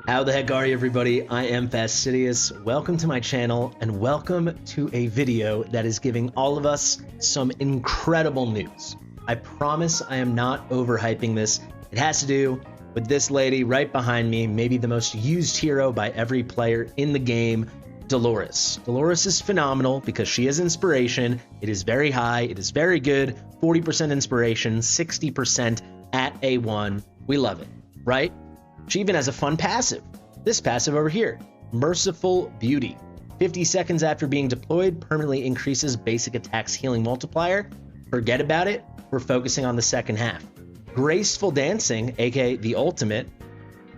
How the heck are you, everybody? I am Fastidious. Welcome to my channel and welcome to a video that is giving all of us some incredible news. I promise I am not overhyping this. It has to do with this lady right behind me, maybe the most used hero by every player in the game, Dolores. Dolores is phenomenal because she has inspiration. It is very high. It is very good. 40% inspiration, 60% at A1. We love it, right? She even has a fun passive. This passive over here, Merciful Beauty. 50 seconds after being deployed, permanently increases basic attacks healing multiplier. Forget about it. We're focusing on the second half. Graceful Dancing, aka the ultimate,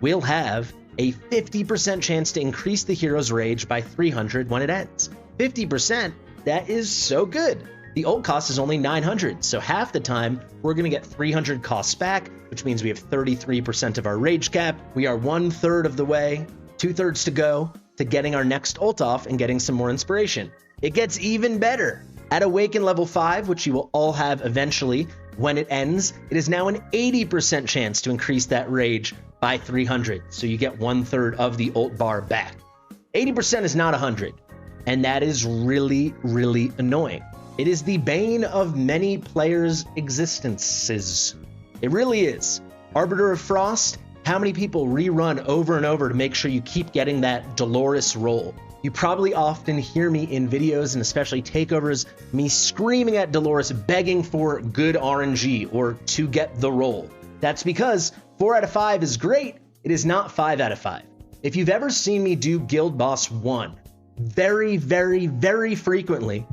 will have a 50% chance to increase the hero's rage by 300 when it ends. 50%? That is so good. The ult cost is only 900, so half the time we're going to get 300 costs back, which means we have 33% of our rage cap. We are 1/3 of the way, 2/3 to go, to getting our next ult off and getting some more inspiration. It gets even better. At Awaken level 5, which you will all have eventually, when it ends, it is now an 80% chance to increase that rage by 300, so you get 1/3 of the ult bar back. 80% is not 100, and that is really, really annoying. It is the bane of many players' existences. It really is. Arbiter of Frost, how many people rerun over and over to make sure you keep getting that Dolores roll? You probably often hear me in videos and especially takeovers, me screaming at Dolores, begging for good RNG or to get the roll. That's because 4 out of 5 is great. It is not 5 out of 5. If you've ever seen me do Guild Boss 1, very, very, very frequently,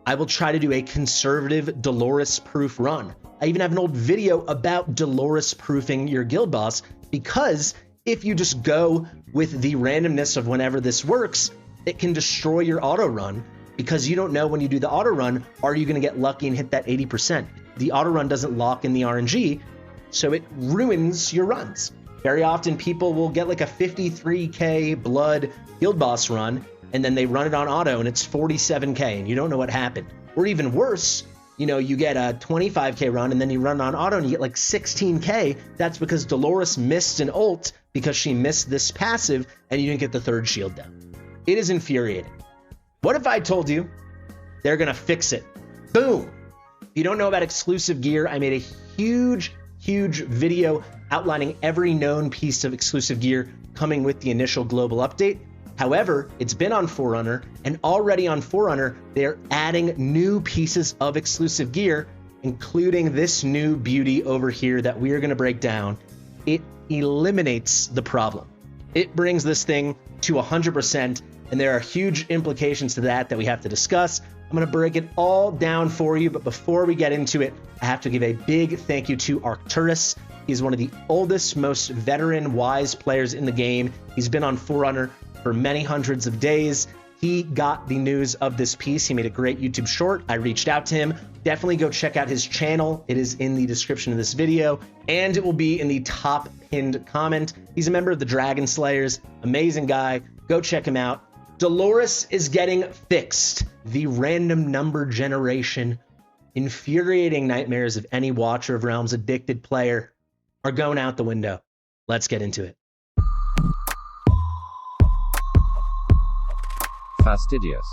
I will try to do a conservative Dolores-proof run. I even have an old video about Dolores-proofing your guild boss, because if you just go with the randomness of whenever this works, it can destroy your auto run, because you don't know when you do the auto run, are you going to get lucky and hit that 80%? The auto run doesn't lock in the RNG, so it ruins your runs. Very often people will get like a 53k blood guild boss run, and then they run it on auto and it's 47k and you don't know what happened. Or even worse, you know, you get a 25k run and then you run on auto and you get like 16k. That's because Dolores missed an ult because she missed this passive and you didn't get the third shield down. It is infuriating. What if I told you they're gonna fix it? Boom. If you don't know about exclusive gear, I made a huge video outlining every known piece of exclusive gear coming with the initial global update. However, it's been on Forerunner, and already on Forerunner, they're adding new pieces of exclusive gear, including this new beauty over here that we are going to break down. It eliminates the problem. It brings this thing to 100%, and there are huge implications to that we have to discuss. I'm going to break it all down for you, but before we get into it, I have to give a big thank you to Arcturus. He's one of the oldest, most veteran, wise players in the game. He's been on Forerunner for many hundreds of days. He got the news of this piece. He made a great YouTube short. I reached out to him. Definitely go check out his channel. It is in the description of this video, and it will be in the top pinned comment. He's a member of the Dragon Slayers. Amazing guy. Go check him out. Dolores is getting fixed. The random number generation, infuriating nightmares of any Watcher of Realms addicted player are going out the window. Let's get into it. Fastidious.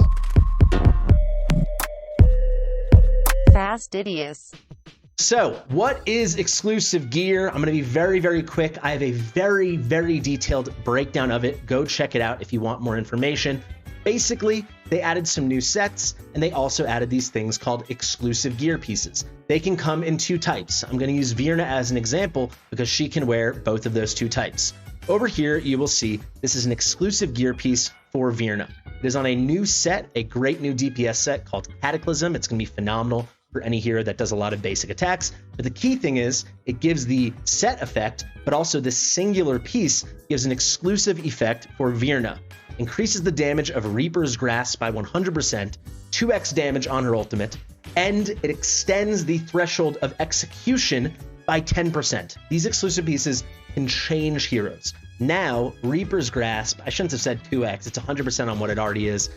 Fastidious. So, what is exclusive gear? I'm going to be very, very quick. I have a very, very detailed breakdown of it. Go check it out if you want more information. Basically, they added some new sets, and they also added these things called exclusive gear pieces. They can come in 2 types. I'm going to use Virna as an example because she can wear both of those 2 types. Over here, you will see this is an exclusive gear piece for Virna. It is on a new set, a great new DPS set called Cataclysm. It's going to be phenomenal for any hero that does a lot of basic attacks. But the key thing is it gives the set effect, but also this singular piece gives an exclusive effect for Virna. Increases the damage of Reaper's Grasp by 100%, 2x damage on her ultimate, and it extends the threshold of execution by 10%. These exclusive pieces can change heroes. Now, Reaper's Grasp, I shouldn't have said 2x, it's 100% on what it already is,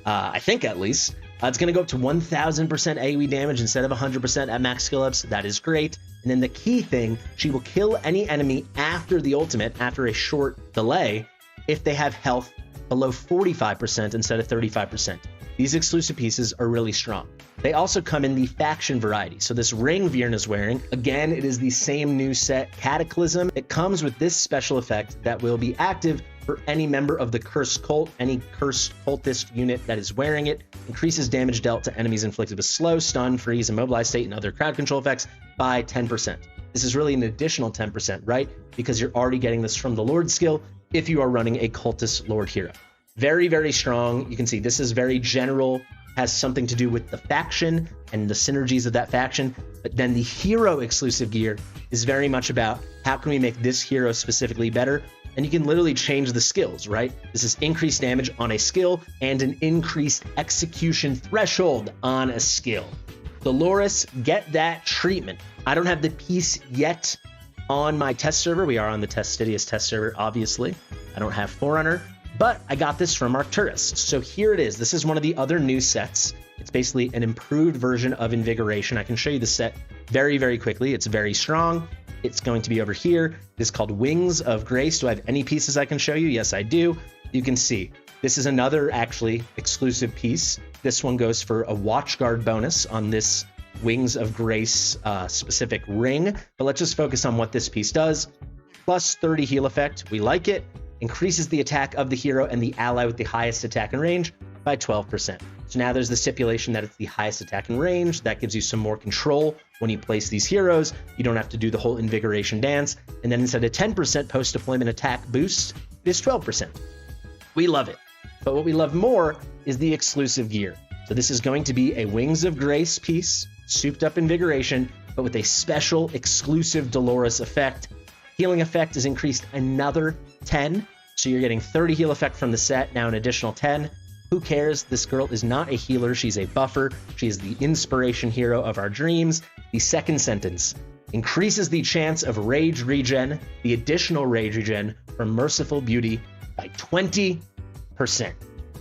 I think at least. It's going to go up to 1000% AoE damage instead of 100% at max skill ups. That is great. And then the key thing, she will kill any enemy after the ultimate, after a short delay, if they have health below 45% instead of 35%. These exclusive pieces are really strong. They also come in the faction variety. So this ring Viren is wearing, again, it is the same new set, Cataclysm. It comes with this special effect that will be active for any member of the Cursed Cult. Any Cursed Cultist unit that is wearing it increases damage dealt to enemies inflicted with slow, stun, freeze, immobilize state, and other crowd control effects by 10%. This is really an additional 10%, right? Because you're already getting this from the Lord skill if you are running a Cultist Lord hero. Very, very strong. You can see this is very general, has something to do with the faction and the synergies of that faction. But then the hero exclusive gear is very much about how can we make this hero specifically better? And you can literally change the skills, right? This is increased damage on a skill and an increased execution threshold on a skill. Dolores, get that treatment. I don't have the piece yet on my test server. We are on the Fastidious test server, obviously. I don't have Forerunner, but I got this from Arcturus. So here it is. This is one of the other new sets. It's basically an improved version of Invigoration. I can show you the set very, very quickly. It's very strong. It's going to be over here. It is called Wings of Grace. Do I have any pieces I can show you? Yes, I do. You can see this is another actually exclusive piece. This one goes for a Watchguard bonus on this Wings of Grace specific ring. But let's just focus on what this piece does. Plus 30 heal effect. We like it. Increases the attack of the hero and the ally with the highest attack and range by 12%. So now there's the stipulation that it's the highest attack and range. That gives you some more control when you place these heroes. You don't have to do the whole Invigoration dance. And then instead of 10% post-deployment attack boost, it is 12%. We love it. But what we love more is the exclusive gear. So this is going to be a Wings of Grace piece, souped up Invigoration, but with a special exclusive Dolores effect. Healing effect is increased another 10. So you're getting 30 heal effect from the set, now an additional 10. Who cares? This girl is not a healer. She's a buffer. She is the inspiration hero of our dreams. The second sentence increases the chance of rage regen, the additional rage regen from Merciful Beauty by 20%.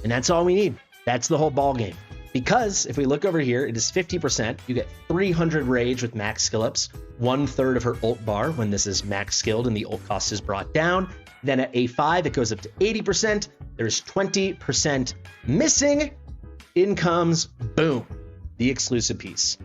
And that's all we need. That's the whole ball game. Because if we look over here, it is 50%. You get 300 rage with max skill ups, 1/3 of her ult bar when this is max skilled and the ult cost is brought down. Then at A5, it goes up to 80%. There's 20% missing. In comes, boom, the exclusive piece.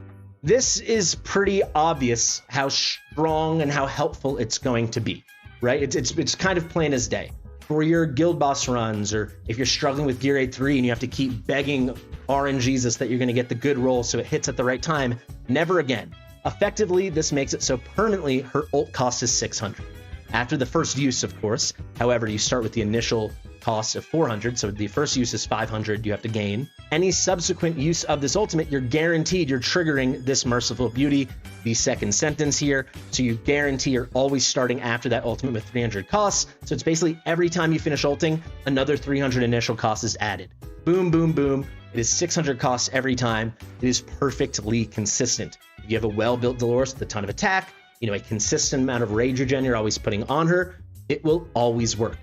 This is pretty obvious how strong and how helpful it's going to be, right? It's kind of plain as day. For your guild boss runs, or if you're struggling with Gear 8-3 and you have to keep begging RNGs that you're going to get the good roll so it hits at the right time, never again. Effectively, this makes it so permanently her ult cost is 600. After the first use, of course. However, you start with the initial cost of 400, so the first use is 500 you have to gain. Any subsequent use of this ultimate, you're guaranteed you're triggering this Merciful Beauty, the second sentence here, so you guarantee you're always starting after that ultimate with 300 costs. So it's basically every time you finish ulting, another 300 initial cost is added. Boom, boom, boom. It is 600 costs every time. It is perfectly consistent. If you have a well-built Dolores with a ton of attack, a consistent amount of rage regen you're always putting on her, it will always work.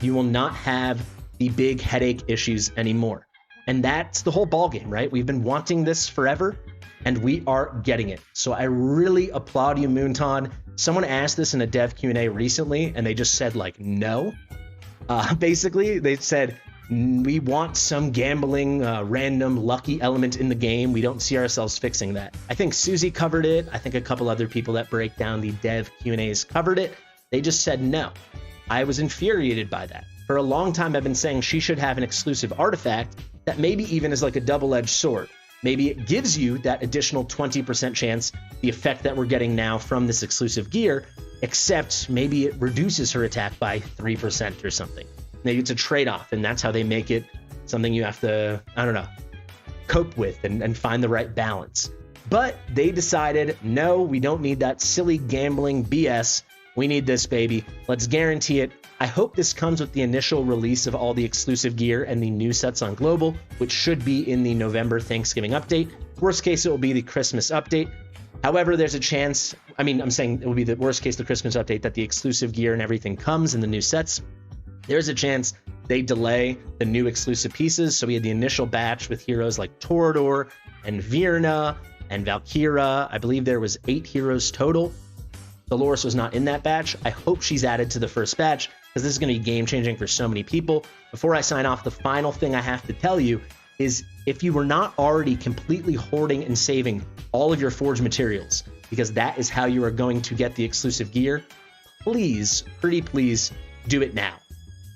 You will not have the big headache issues anymore. And that's the whole ballgame, right? We've been wanting this forever, and we are getting it. So I really applaud you, Moonton. Someone asked this in a dev Q&A recently, and they just said, no. Basically, they said, we want some gambling, random, lucky element in the game. We don't see ourselves fixing that. I think Susie covered it. I think a couple other people that break down the dev Q&As covered it. They just said no. I was infuriated by that. For a long time, I've been saying she should have an exclusive artifact that maybe even is like a double-edged sword. Maybe it gives you that additional 20% chance, the effect that we're getting now from this exclusive gear, except maybe it reduces her attack by 3% or something. Maybe it's a trade-off, and that's how they make it something you have to, cope with and find the right balance. But they decided, no, we don't need that silly gambling BS. We need this, baby. Let's guarantee it. I hope this comes with the initial release of all the exclusive gear and the new sets on Global, which should be in the November Thanksgiving update. Worst case, it will be the Christmas update. However, there's a chance, I'm saying it will be the worst case, the Christmas update, that the exclusive gear and everything comes in the new sets. There's a chance they delay the new exclusive pieces. So we had the initial batch with heroes like Torador and Virna and Valkyra. I believe there was 8 heroes total. Dolores was not in that batch. I hope she's added to the first batch because this is going to be game changing for so many people. Before I sign off, the final thing I have to tell you is if you were not already completely hoarding and saving all of your forge materials, because that is how you are going to get the exclusive gear, please, pretty please, do it now.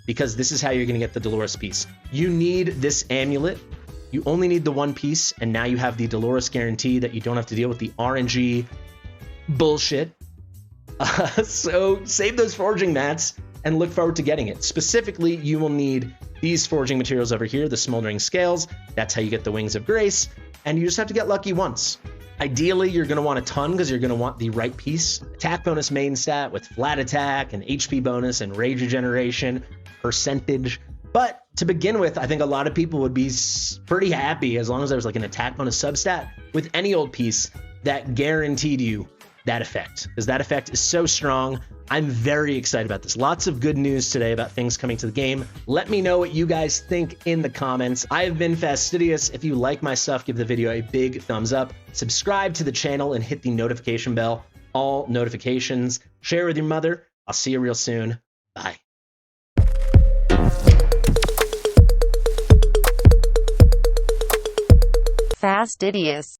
Because this is how you're going to get the Dolores piece. You need this amulet. You only need the one piece, and now you have the Dolores guarantee that you don't have to deal with the RNG bullshit. So save those forging mats and look forward to getting it. Specifically, you will need these forging materials over here, the smoldering scales. That's how you get the wings of grace, and you just have to get lucky once. Ideally, you're going to want a ton because you're going to want the right piece. Attack bonus main stat with flat attack and HP bonus and rage regeneration percentage. But to begin with, I think a lot of people would be pretty happy as long as there was like an attack bonus substat with any old piece that guaranteed you that effect, because that effect is so strong. I'm very excited about this. Lots of good news today about things coming to the game. Let me know what you guys think in the comments. I have been Fastidious. If you like my stuff, give the video a big thumbs up. Subscribe to the channel and hit the notification bell. All notifications. Share with your mother. I'll see you real soon. Bye. Fastidious.